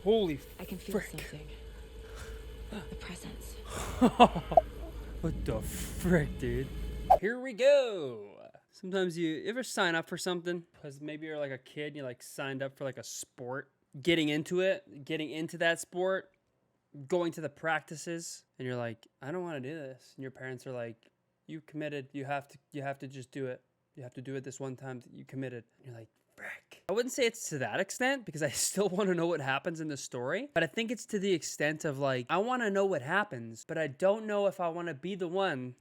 Holy I can feel frick. something. The presence. What the frick, dude? Here we go. Sometimes you ever sign up for something because maybe you're like a kid and you like signed up for like a sport, getting into that sport, going to the practices, and you're like, I don't want to do this. And your parents are like, you committed, you have to just do it. You have to do it this one time that you committed. And you're like, frick. I wouldn't say it's to that extent because I still want to know what happens in the story, but I think it's to the extent of like, I want to know what happens, but I don't know if I want to be the one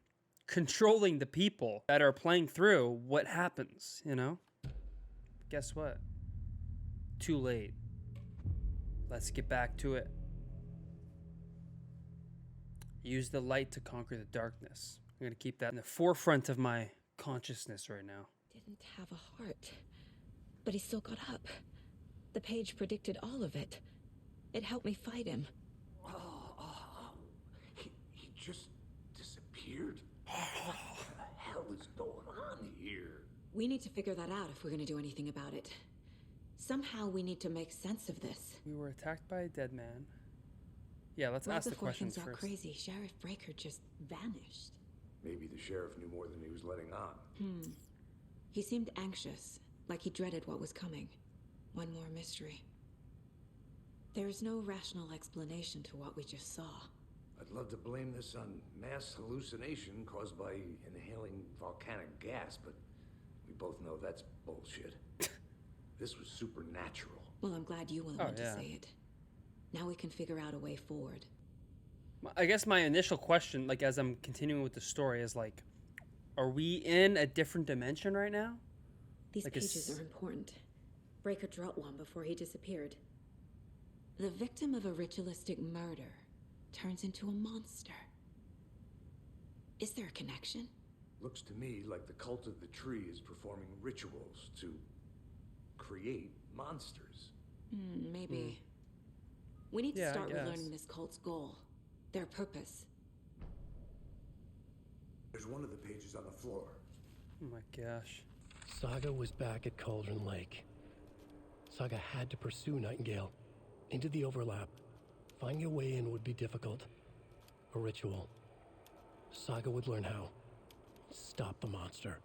controlling the people that are playing through what happens, you know? Guess what? Too late. Let's get back to it. Use the light to conquer the darkness. I'm gonna keep that in the forefront of my consciousness right now. Didn't have a heart. But he still got up. The page predicted all of it. It helped me fight him. He just disappeared? What the hell is going on here? We need to figure that out if we're gonna do anything about it. Somehow we need to make sense of this. We were attacked by a dead man. Yeah, let's Right ask the before questions things got first. crazy, Sheriff Breaker just vanished. Maybe the sheriff knew more than he was letting on. He seemed anxious, like he dreaded what was coming. One more mystery. There's no rational explanation to what we just saw. I'd love to blame this on mass hallucination caused by inhaling volcanic gas, but we both know that's bullshit. This was supernatural. Well, I'm glad you were the one to say it. Now we can figure out a way forward. I guess my initial question, like as I'm continuing with the story, is like, are we in a different dimension right now? These Like pages are important. Breaker dropped one before he disappeared. The victim of a ritualistic murder turns into a monster. Is there a connection? Looks to me like the cult of the tree is performing rituals to create monsters. Maybe. We need to Yeah, I start guess. relearning this cult's goal. Their purpose. There's one of the pages on the floor. Oh my gosh. Saga was back at Cauldron Lake. Saga had to pursue Nightingale into the overlap. Finding a way in would be difficult. A ritual. Saga would learn how. Stop the monster.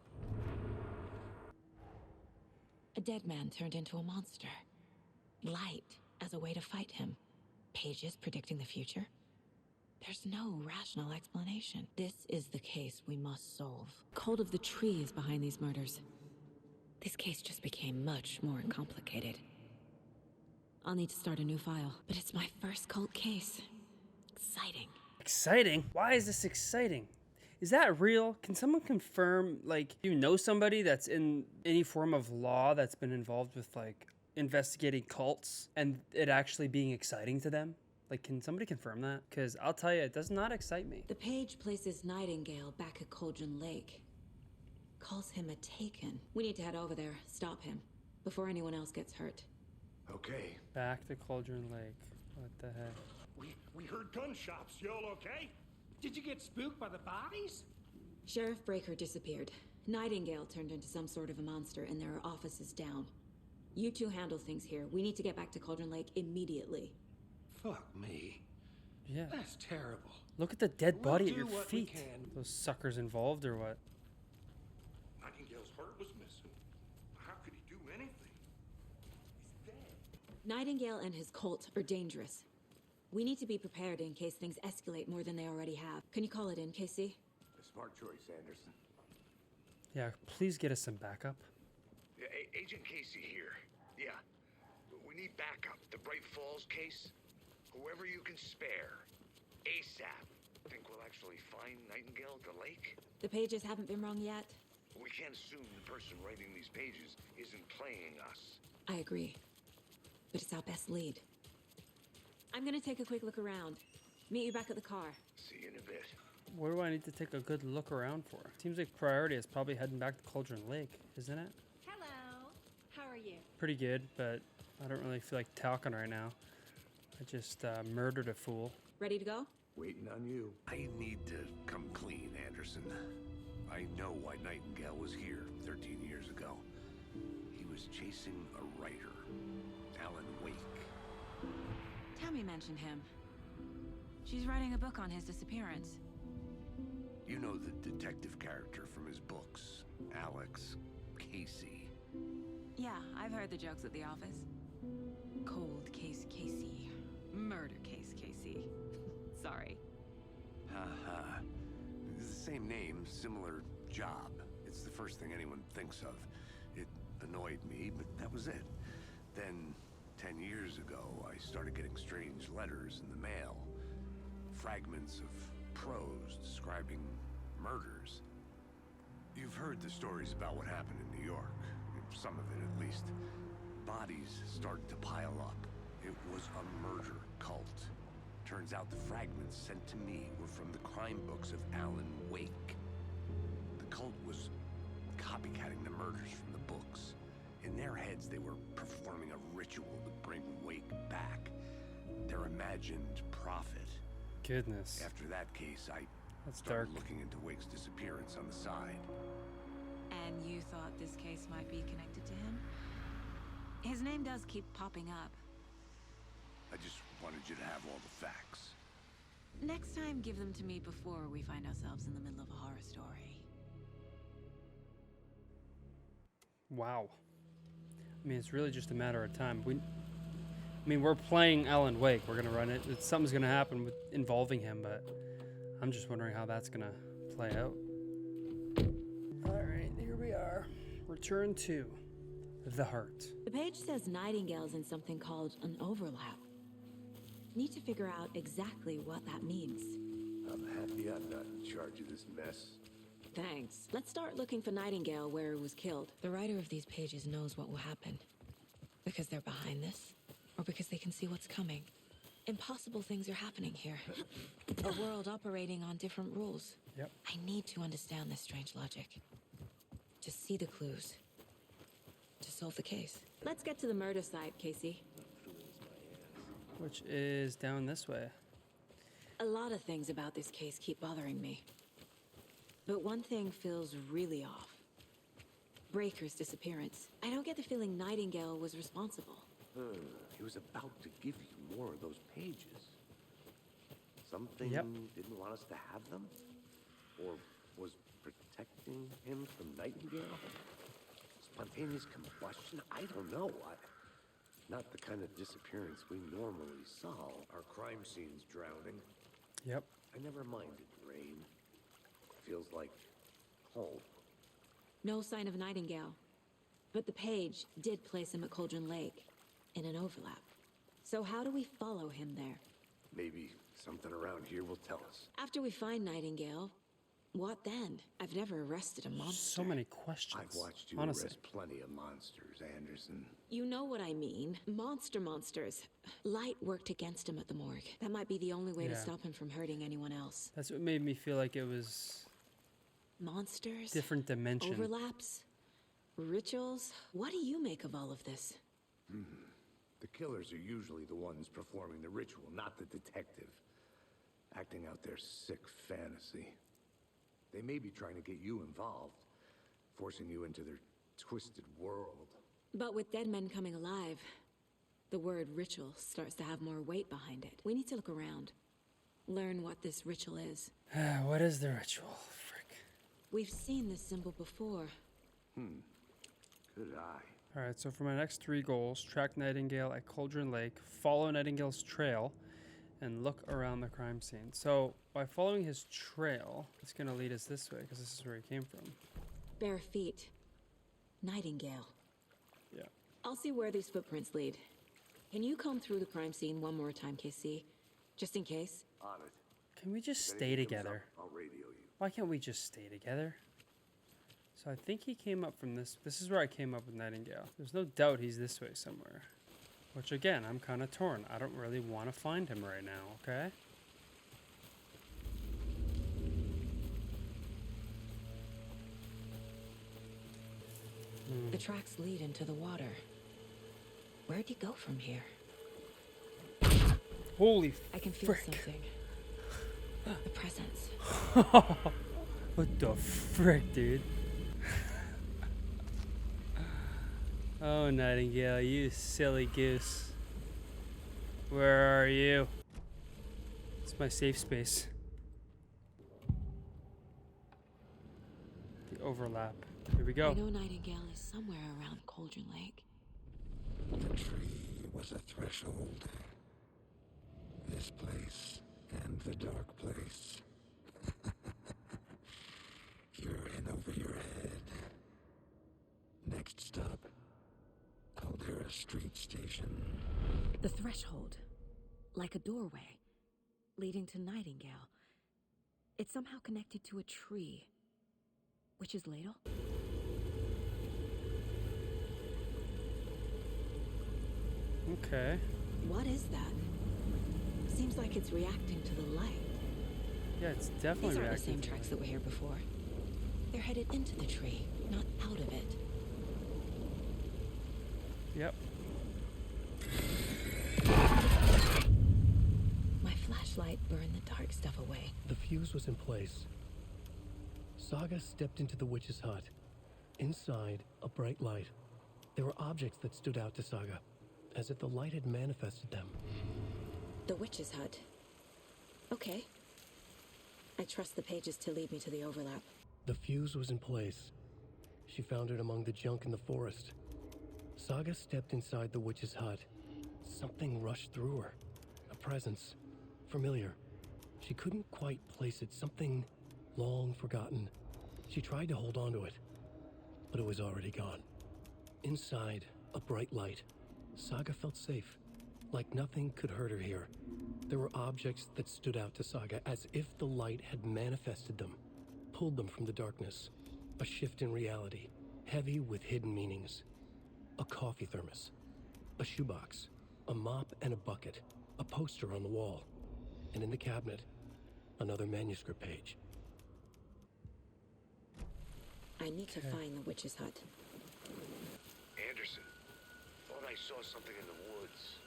A dead man turned into a monster. Light as a way to fight him. Pages predicting the future. There's no rational explanation. This is the case we must solve. Cult of the Tree is behind these murders. This case just became much more complicated. I'll need to start a new file, but it's my first cult case. Exciting. Exciting? Why is this exciting? Is that real? Can someone confirm, like, do you know somebody that's in any form of law that's been involved with, like, investigating cults and it actually being exciting to them? Like, can somebody confirm that? Because I'll tell you, it does not excite me. The page places Nightingale back at Cauldron Lake. Calls him a Taken. We need to head over there, stop him, before anyone else gets hurt. Okay. Back to Cauldron Lake. What the heck? We heard gunshots. Y'all okay? Did you get spooked by the bodies? Sheriff Breaker disappeared. Nightingale turned into some sort of a monster and there are offices down. You two handle things here. We need to get back to Cauldron Lake immediately. Fuck me. Yeah. That's terrible. Look at the dead body We'll at your do what we feet. can. Those suckers involved or what? Nightingale's heart was missing. How could he do anything? He's dead. Nightingale and his cult are dangerous. We need to be prepared in case things escalate more than they already have. Can you call it in, Casey? A smart choice, Anderson. Yeah, please get us some backup. Yeah, Agent Casey here. Yeah. We need backup. The Bright Falls case. Whoever you can spare. ASAP. Think we'll actually find Nightingale at the lake? The pages haven't been wrong yet? We can't assume the person writing these pages isn't playing us. I agree. But it's our best lead. I'm gonna take a quick look around. Meet you back at the car. See you in a bit. Where do I need to take a good look around for? Seems like priority is probably heading back to Cauldron Lake, isn't it? Hello. How are you? Pretty good, but I don't really feel like talking right now. I just murdered a fool. Ready to go? Waiting on you. I need to come clean, Anderson. I know why Nightingale was here 13 years ago. He was chasing a writer, Alan Wake. Tammy mentioned him. She's writing a book on his disappearance. You know the detective character from his books, Alex Casey. Yeah, I've heard the jokes at the office. Cold case Casey. Murder case Casey. Sorry. Haha. It's the same name, similar job. It's the first thing anyone thinks of. It annoyed me, but that was it. Then, 10 years ago, I started getting strange letters in the mail. Fragments of prose describing murders. You've heard the stories about what happened in New York. Some of it, at least. Bodies started to pile up. It was a murder cult. Turns out the fragments sent to me were from the crime books of Alan Wake. The cult was copycatting the murders from the books. In their heads, they were performing a ritual to bring Wake back. Their imagined prophet. Goodness. After that case, I That's started dark. looking into Wake's disappearance on the side. And you thought this case might be connected to him? His name does keep popping up. I just wanted you to have all the facts. Next time, give them to me before we find ourselves in the middle of a horror story. Wow. I mean, it's really just a matter of time. We're playing Alan Wake. We're gonna run it. Something's gonna happen with involving him, but I'm just wondering how that's gonna play out. All right, here we are. Return to the heart. The page says Nightingales in something called an overlap. Need to figure out exactly what that means. I'm happy I'm not in charge of this mess. Thanks. Let's start looking for Nightingale where he was killed. The writer of these pages knows what will happen. Because they're behind this, or because they can see what's coming. Impossible things are happening here. A world operating on different rules. Yep. I need to understand this strange logic. To see the clues. To solve the case. Let's get to the murder site, Casey. Which is down this way. A lot of things about this case keep bothering me. But one thing feels really off. Breaker's disappearance. I don't get the feeling Nightingale was responsible. He was about to give you more of those pages. Something Yep. didn't want us to have them? Or was protecting him from Nightingale? Spontaneous combustion? I don't know. Not the kind of disappearance we normally solve. Our crime scene's drowning. Yep. I never minded rain. Feels like home. No sign of Nightingale. But the page did place him at Cauldron Lake, in an overlap. So how do we follow him there? Maybe something around here will tell us. After we find Nightingale, what then? I've never arrested a monster. So many questions. I've watched you honestly. arrest plenty of monsters, Anderson. You know what I mean. Monsters. Light worked against him at the morgue. That might be the only way to Yeah. stop him from hurting anyone else. That's what made me feel like it was Monsters? different dimension. Overlaps? Rituals? What do you make of all of this? The killers are usually the ones performing the ritual, not the detective. Acting out their sick fantasy. They may be trying to get you involved, forcing you into their twisted world. But with dead men coming alive, the word ritual starts to have more weight behind it. We need to look around. Learn what this ritual is. What is the ritual? Frick. We've seen this symbol before. Good eye. Alright, so for my next 3 goals, track Nightingale at Cauldron Lake, follow Nightingale's trail, and look around the crime scene. So, by following his trail, it's going to lead us this way, because this is where he came from. Bare feet. Nightingale. Yeah. I'll see where these footprints lead. Can you comb through the crime scene one more time, KC? Just in case? On it. Can we just If stay anything comes together? up, I'll radio you. Why can't we just stay together? So I think he came up from this. This is where I came up with Nightingale. There's no doubt he's this way somewhere. Which again, I'm kind of torn. I don't really want to find him right now, okay? The tracks lead into the water. Where'd he go from here? Holy I can feel frick. something. The presence. What the frick, dude? Oh, Nightingale, you silly goose. Where are you? It's my safe space. The overlap. Here we go. I know Nightingale is somewhere around Cauldron Lake. The tree was a threshold. This place and the dark place. You're in over your head. Next stop, Caldera Street Station. The threshold, like a doorway, leading to Nightingale. It's somehow connected to a tree. Witch's ladle? Okay. What is that? Seems like it's reacting to the light. Yeah, it's definitely These aren't the reacting same to tracks it. that were here before. They're headed into the tree, not out of it. Yep. My flashlight burned the dark stuff away. The fuse was in place. Saga stepped into the witch's hut. Inside, a bright light. There were objects that stood out to Saga, as if the light had manifested them. The witch's hut. Okay. I trust the pages to lead me to the overlap. The fuse was in place. She found it among the junk in the forest. Saga stepped inside the witch's hut. Something rushed through her. A presence. Familiar. She couldn't quite place it. Something long forgotten. She tried to hold on to it, but it was already gone. Inside, a bright light. Saga felt safe, like nothing could hurt her here. There were objects that stood out to Saga as if the light had manifested them, pulled them from the darkness. A shift in reality, heavy with hidden meanings. A coffee thermos, a shoebox, a mop and a bucket, a poster on the wall, and in the cabinet, another manuscript page. I need to find the witch's hut. Anderson, thought I saw something in the woods.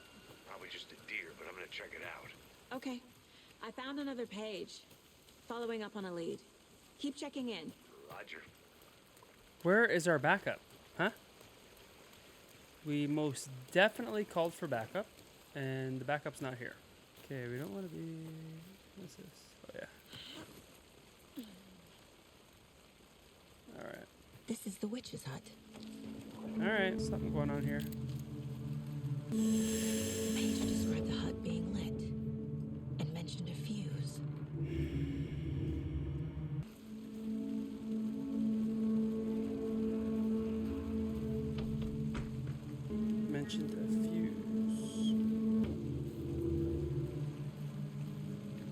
Probably just a deer, but I'm gonna check it out. Okay. I found another page. Following up on a lead. Keep checking in. Roger. Where is our backup? Huh? We most definitely called for backup, and the backup's not here. Okay, we don't want to be... What's this? Oh, yeah. Alright. This is the witch's hut. Alright, something going on here. The page described the hut being lit and mentioned a fuse. Mentioned a fuse.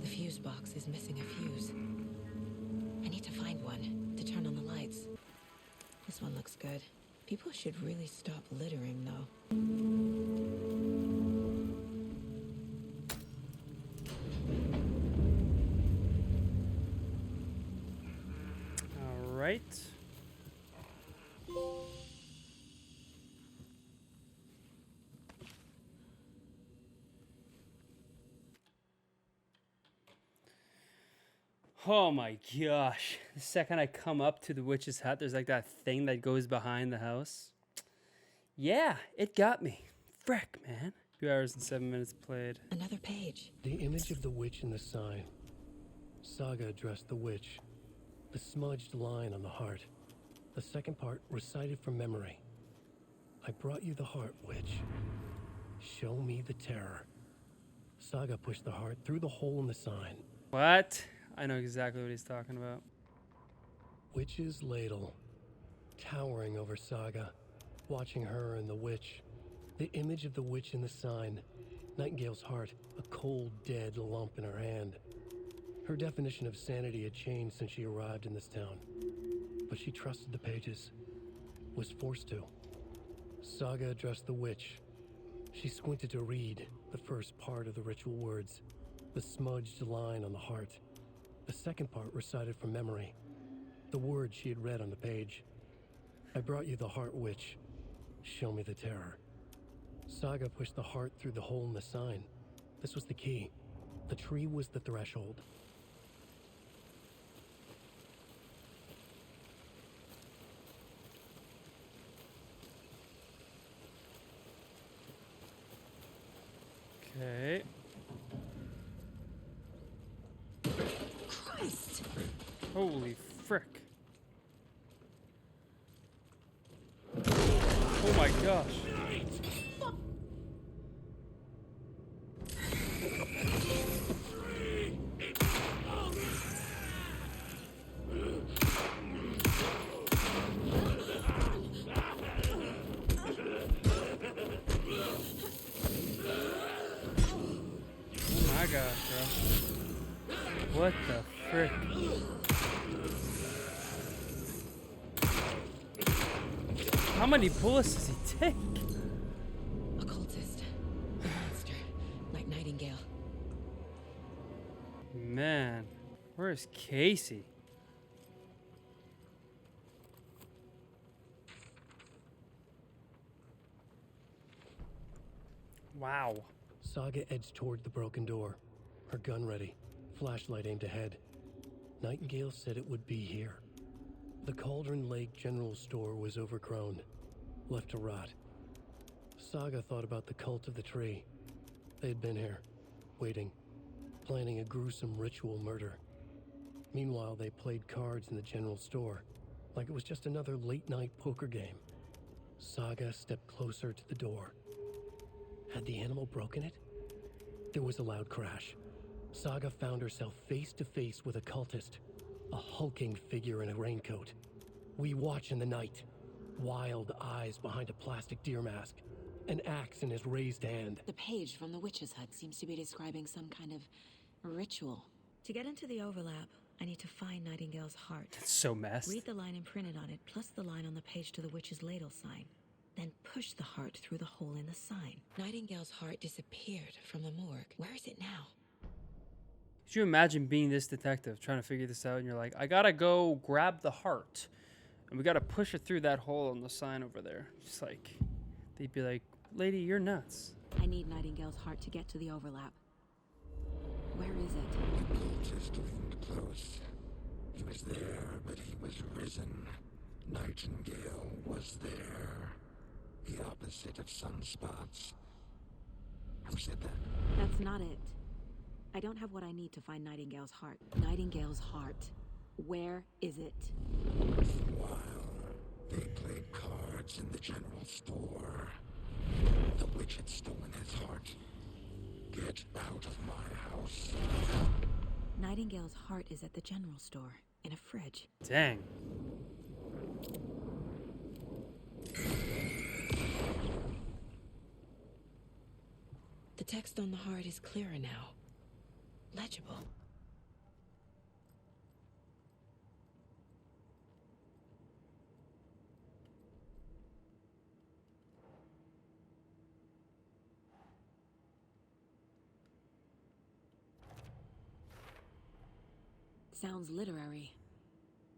The fuse box is missing a fuse. I need to find one to turn on the lights. This one looks good. People should really stop littering, though. Alright. Oh my gosh. The second I come up to the witch's hut, there's like that thing that goes behind the house. Yeah, it got me. Frick, man. 2 hours and 7 minutes played. Another page. The image of the witch in the sign. Saga addressed the witch. The smudged line on the heart. The second part recited from memory. I brought you the heart, witch. Show me the terror. Saga pushed the heart through the hole in the sign. What? I know exactly what he's talking about. Witch's ladle. Towering over Saga. Watching her and the witch. The image of the witch in the sign. Nightingale's heart, a cold, dead lump in her hand. Her definition of sanity had changed since she arrived in this town. But she trusted the pages. Was forced to. Saga addressed the witch. She squinted to read the first part of the ritual words. The smudged line on the heart. The second part recited from memory. The words she had read on the page. I brought you the heart, witch. Show me the terror. Saga pushed the heart through the hole in the sign. This was the key. The tree was the threshold. Okay. Christ! Holy frick. Oh my gosh. Oh my gosh, bro. What the frick? How many bullets does he take? Occultist. The monster. Like Nightingale. Man, where's Casey? Wow. Saga edged toward the broken door, her gun ready, flashlight aimed ahead. Nightingale said it would be here. The Cauldron Lake General Store was overgrown, left to rot. Saga thought about the cult of the tree. They'd been here, waiting, planning a gruesome ritual murder. Meanwhile, they played cards in the general store, like it was just another late-night poker game. Saga stepped closer to the door. Had the animal broken it? There was a loud crash. Saga found herself face to face with a cultist, a hulking figure in a raincoat. We watch in the night, wild eyes behind a plastic deer mask, an axe in his raised hand. The page from the witch's hut seems to be describing some kind of ritual. To get into the overlap, I need to find Nightingale's heart. It's so messed. Read the line imprinted on it, plus the line on the page to the witch's ladle sign. Then push the heart through the hole in the sign. Nightingale's heart disappeared from the morgue. Where is it now? Could you imagine being this detective trying to figure this out and you're like, I gotta go grab the heart and we gotta push it through that hole on the sign over there. Just like, they'd be like, lady, you're nuts. I need Nightingale's heart to get to the overlap. Where is it? The cultist leaned close. He was there, but he was risen. Nightingale was there. The opposite of sunspots. Who said that? That's not it. I don't have what I need to find Nightingale's heart. Nightingale's heart. Where is it? While they played cards in the general store, the witch had stolen his heart. Get out of my house. Nightingale's heart is at the general store, in a fridge. Dang. The text on the heart is clearer now. Legible. Sounds literary.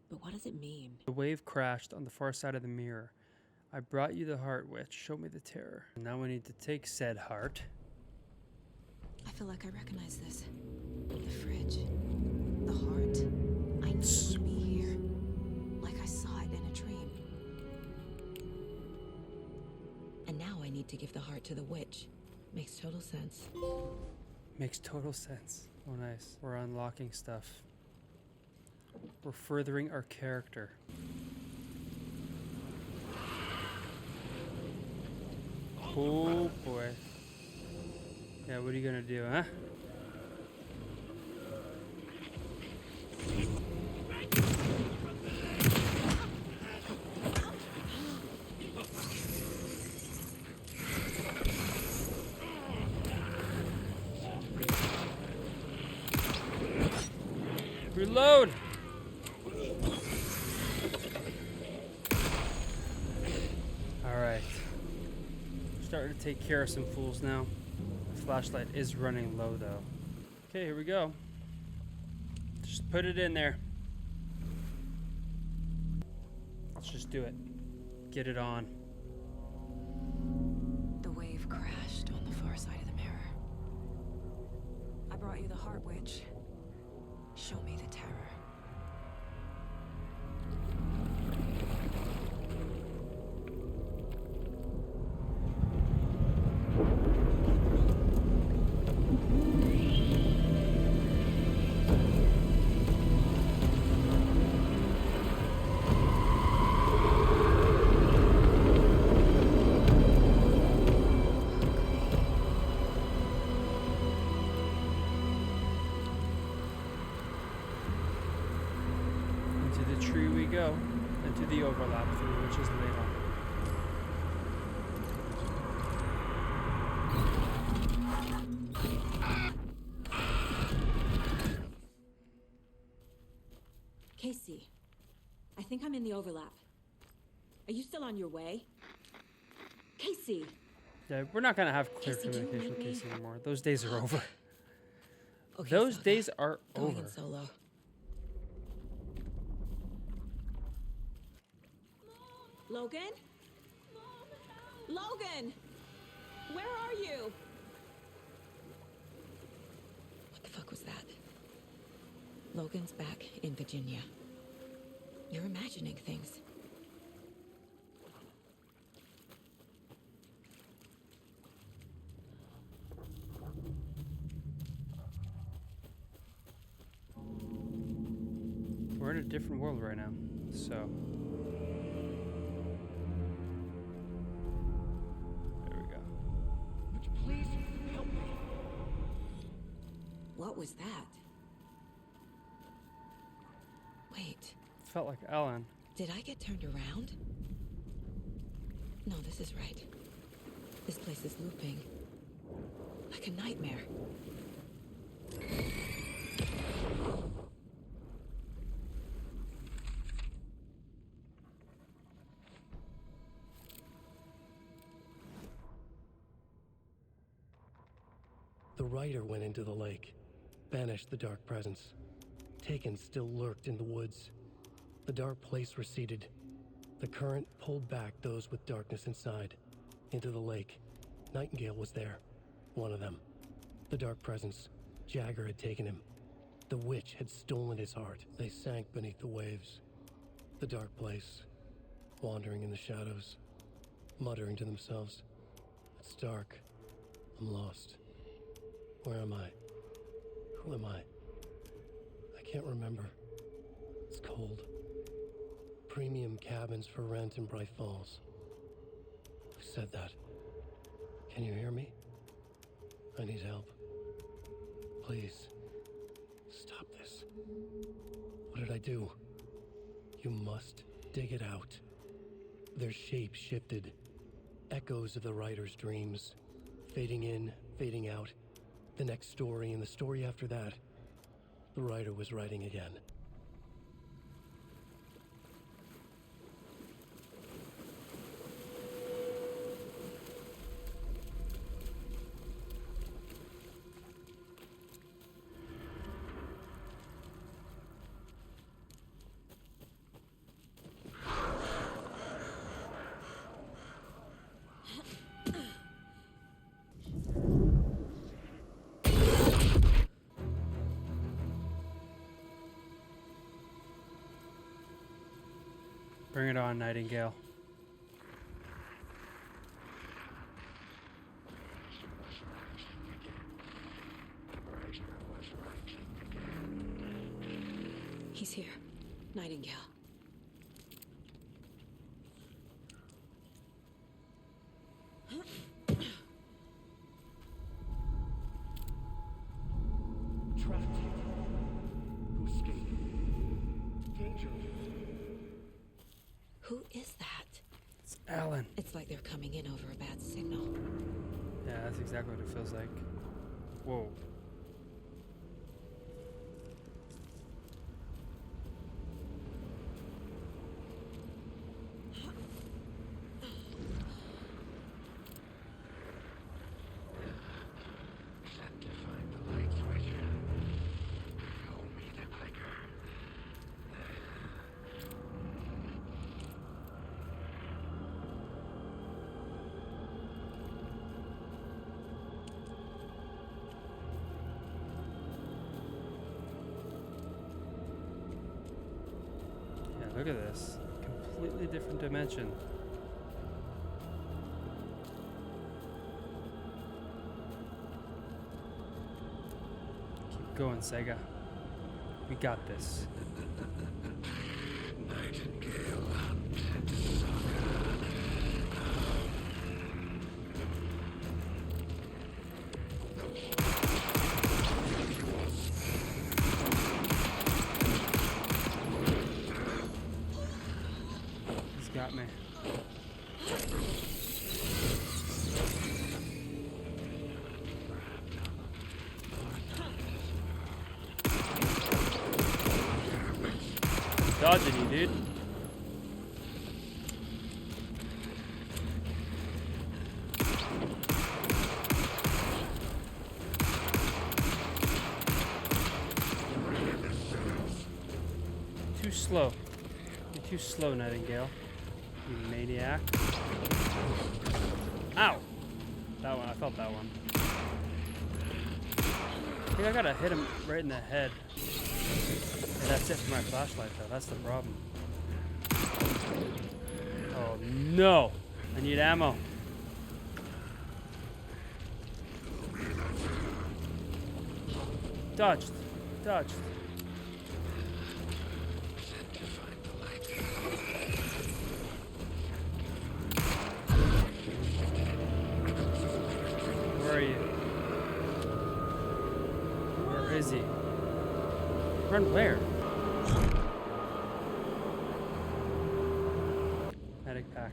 But what does it mean? The wave crashed on the far side of the mirror. I brought you the heart, witch. Show me the terror. Now we need to take said heart. I feel like I recognize this. The fridge. The heart. I knew it would be here. Like I saw it in a dream. And now I need to give the heart to the witch. Makes total sense. Makes total sense. Oh, nice. We're unlocking stuff. We're furthering our character. Oh boy. Yeah, what are you gonna do, huh? Reload! Alright. Starting to take care of some fools now. The flashlight is running low though. Okay, here we go. Just put it in there. Let's just do it. Get it on. The wave crashed on the far side of the mirror. I brought you the heart, witch. Show me the terror. go. Into the overlap through which is Layla. Casey, I think I'm in the overlap. Are you still on your way? Casey! Yeah, we're not gonna have clear Casey, do you communication with need me? Casey anymore. Those days are over. Okay, Those Saga. days are Going over. in solo. Logan? Logan! Where are you? What the fuck was that? Logan's back in Virginia. You're imagining things. We're in a different world right now, so. There we go. Would you please help me? What was that? Wait, Felt like Ellen. did I get turned around? No, this is right. This place is looping. Like a nightmare. The rider went into the lake, banished the dark presence. Taken still lurked in the woods. The dark place receded. The current pulled back those with darkness inside, into the lake. Nightingale was there, one of them. The dark presence, Jagger had taken him. The witch had stolen his heart. They sank beneath the waves. The dark place, wandering in the shadows, muttering to themselves. It's dark. I'm lost. Where am I? Who am I? I can't remember. It's cold. Premium cabins for rent in Bright Falls. Who said that? Can you hear me? I need help. Please. Stop this. What did I do? You must dig it out. Their shape shifted. Echoes of the writer's dreams. Fading in, fading out. The next story and the story after that. The writer was writing again. Bring it on, Nightingale. He's here. Nightingale. Trapped. To escape. Danger. Who is that? It's Ellen. It's like they're coming in over a bad signal. Yeah, that's exactly what it feels like. Whoa. Set to find the light switch. Show me the clicker. Yeah, look at this. Completely different dimension. Keep going, Saga. We got this. Nightingale hunted Saga. dodging you, dude. Too slow. You're too slow, Nightingale. You maniac. Ow! That one, I felt that one. I think I gotta hit him right in the head. And that's it for my flashlight, though. That's the problem. Oh, no! I need ammo. Dodged. Dodged. Where are you? Where is he? Run where? Medic pack.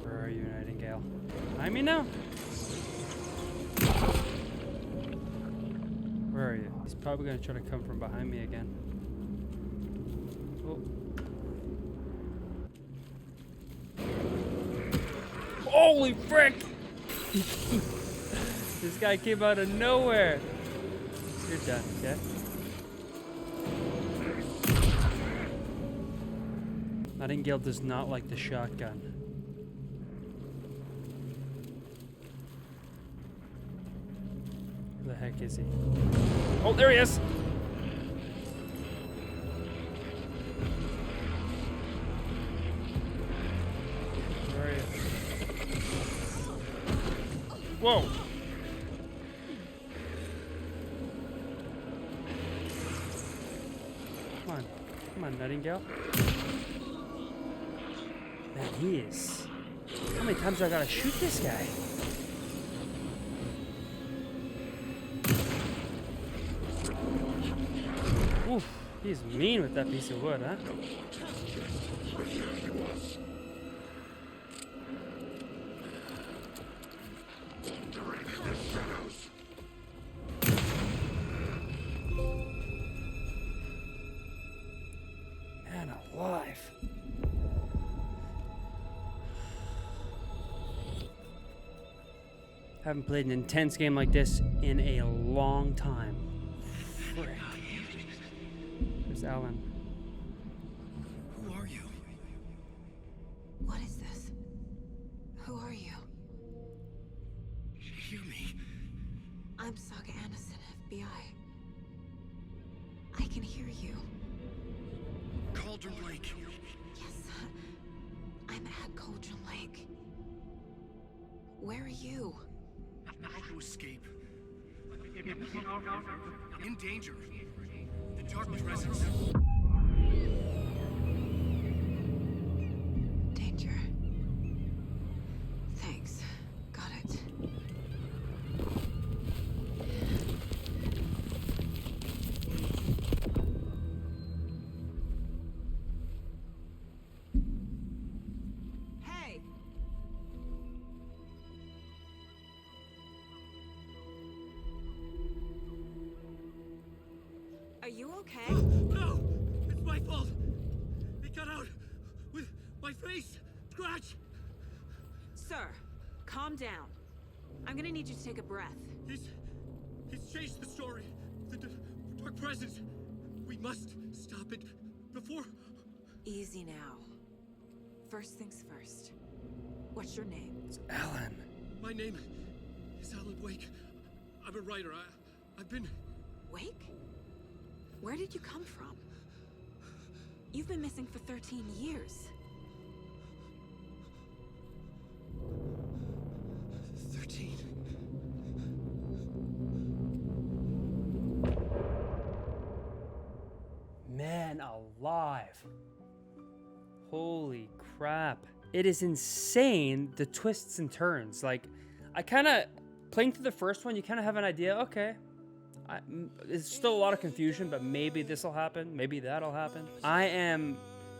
Where are you, Nightingale? Behind me now? Where are you? He's probably gonna try to come from behind me again. Oh. Holy frick! This guy came out of nowhere. You're done, okay? Nightingale does not like the shotgun. Where the heck is he? Oh, there he is! Where are you? Whoa! Come on. Come on, Nightingale. Man, he is. How many times do I gotta shoot this guy? Oof, he's mean with that piece of wood, huh? Man alive. Haven't played an intense game like this in a long time. Frick. There's Alan. Who are you? What is this? Who are you? Hear me. I'm Saga Anderson, FBI. I can hear you. Cauldron Lake. Yes, I'm at Cauldron Lake. Where are you? How to escape. In danger. The dark presence. Danger. Thanks. Got it. Hey! Are you okay? No! It's my fault! It got out with my face! Scratch! Sir, calm down. I'm gonna need you to take a breath. He's changed the story. The dark presence. We must stop it before... Easy now. First things first. What's your name? It's Alan. My name is Alan Wake. I'm a writer. I've been... Wake? Where did you come from? You've been missing for 13 years. 13. Man alive. Holy crap. It is insane, the twists and turns. Like, I kind of, playing through the first one, you kind of have an idea, okay, it's still a lot of confusion, but maybe this will happen, maybe that'll happen. I am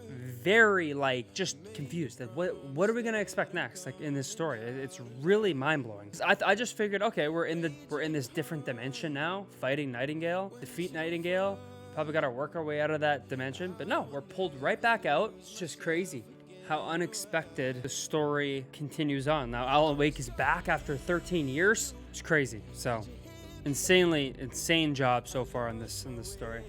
very like just confused that what are we gonna expect next, like in this story. It's really mind-blowing. I just figured, okay, we're in this different dimension now, fighting Nightingale, defeat Nightingale, probably gotta work our way out of that dimension, but no, we're pulled right back out. It's just crazy how unexpected the story continues on. Now Alan Wake is back after 13 years. It's crazy. So insane job so far in this story.